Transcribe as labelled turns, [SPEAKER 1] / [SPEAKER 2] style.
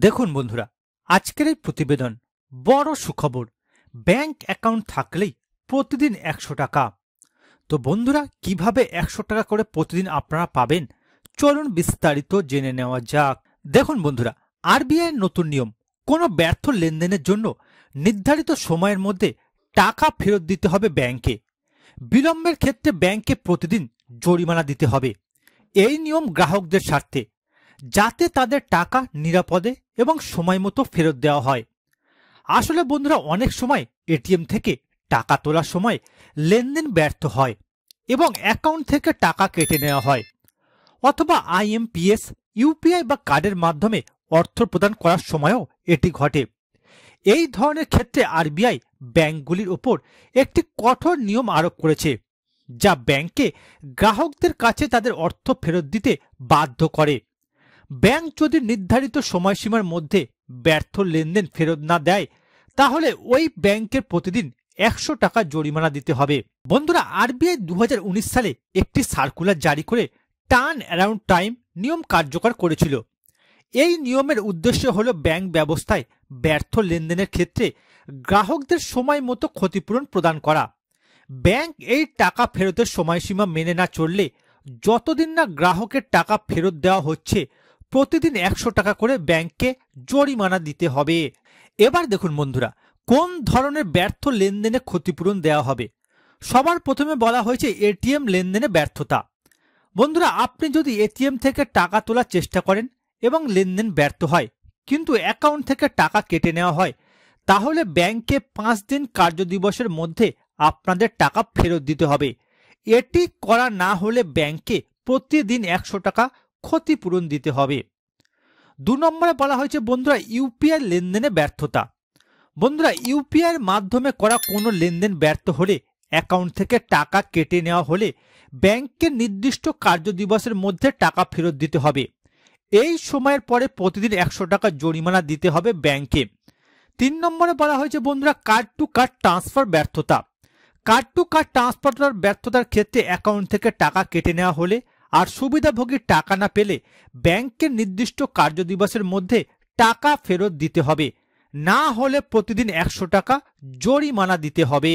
[SPEAKER 1] দেখুন বন্ধুরা, আজকের এই প্রতিবেদন বড় সুখবর। ব্যাংক অ্যাকাউন্ট থাকলেই প্রতিদিন 100 টাকা। তো বন্ধুরা, কিভাবে 100 টাকা করে প্রতিদিন আপনারা পাবেন, চলুন বিস্তারিত জেনে নেওয়া যাক। দেখুন বন্ধুরা, আরবিআই এর নতুন নিয়ম, কোনো ব্যর্থ লেনদেনের জন্য নির্ধারিত সময়ের মধ্যে টাকা ফেরত দিতে হবে ব্যাংকে। বিলম্বের ক্ষেত্রে ব্যাংকে প্রতিদিন জরিমানা দিতে হবে। এই নিয়ম গ্রাহকদের স্বার্থে, যাতে তাদের টাকা নিরাপদে এবং সময় মতো ফেরত দেওয়া হয়। আসলে বন্ধুরা, অনেক সময় এটিএম থেকে টাকা তোলার সময় লেনদেন ব্যর্থ হয় এবং অ্যাকাউন্ট থেকে টাকা কেটে নেওয়া হয়, অথবা আইএমপিএস, ইউপিআই বা কার্ডের মাধ্যমে অর্থ প্রদান করার সময়ও এটি ঘটে। এই ধরনের ক্ষেত্রে আরবিআই ব্যাংকগুলির ওপর একটি কঠোর নিয়ম আরোপ করেছে, যা ব্যাংকে গ্রাহকদের কাছে তাদের অর্থ ফেরত দিতে বাধ্য করে। ব্যাংক যদি নির্ধারিত সময়সীমার মধ্যে ব্যর্থ লেনদেন ফেরত না দেয়, তাহলে ওই ব্যাংকের প্রতিদিন 100 টাকা জরিমানা দিতে হবে। বন্ধুরা, আরবিআই 2019 সালে একটি সার্কুলার জারি করে টার্ন অ্যারাউন্ড টাইম নিয়ম কার্যকর করেছিল। এই নিয়মের উদ্দেশ্য হল ব্যাংক ব্যবস্থায় ব্যর্থ লেনদেনের ক্ষেত্রে গ্রাহকদের সময় মতো ক্ষতিপূরণ প্রদান করা। ব্যাংক এই টাকা ফেরতের সময়সীমা মেনে না চললে যতদিন না গ্রাহকের টাকা ফেরত দেওয়া হচ্ছে, প্রতিদিন 100 টাকা করে ব্যাংককে জরিমানা দিতে হবে। এবার দেখুন বন্ধুরা, কোন ধরনের ব্যর্থ লেনদেনে ক্ষতিপূরণ দেওয়া হবে। সবার প্রথমে বলা হয়েছে এটিএম লেনদেনে ব্যর্থতা। বন্ধুরা, আপনি যদি এটিএম থেকে টাকা তোলার চেষ্টা করেন এবং লেনদেন ব্যর্থ হয়, কিন্তু অ্যাকাউন্ট থেকে টাকা কেটে নেওয়া হয়, তাহলে ব্যাংকে 5 দিন কার্যদিবসের মধ্যে আপনাদের টাকা ফেরত দিতে হবে। এটি করা না হলে ব্যাংকে প্রতিদিন 100 টাকা ক্ষতিপূরণ দিতে হবে। 2 নম্বরে বলা হয়েছে বন্ধুরা, ইউপিআই লেনদেনে ব্যর্থতা। বন্ধুরা, ইউপিআই এর মাধ্যমে করা কোনো লেনদেন ব্যর্থ হলে, অ্যাকাউন্ট থেকে টাকা কেটে নেওয়া হলে ব্যাংকের নির্দিষ্ট কার্যদিবসের মধ্যে টাকা ফেরত দিতে হবে। এই সময়ের পরে প্রতিদিন 100 টাকা জরিমানা দিতে হবে ব্যাংকে। 3 নম্বরে বলা হয়েছে বন্ধুরা, কার্ড টু কার্ড ট্রান্সফার ব্যর্থতা। কার্ড টু কার্ড ট্রান্সফার ব্যর্থতার ক্ষেত্রে অ্যাকাউন্ট থেকে টাকা কেটে নেওয়া হলে আর সুবিধাভোগী টাকা না পেলে ব্যাংকের নির্দিষ্ট কার্যদিবসের মধ্যে টাকা ফেরত দিতে হবে, না হলে প্রতিদিন 100 টাকা জরিমানা দিতে হবে।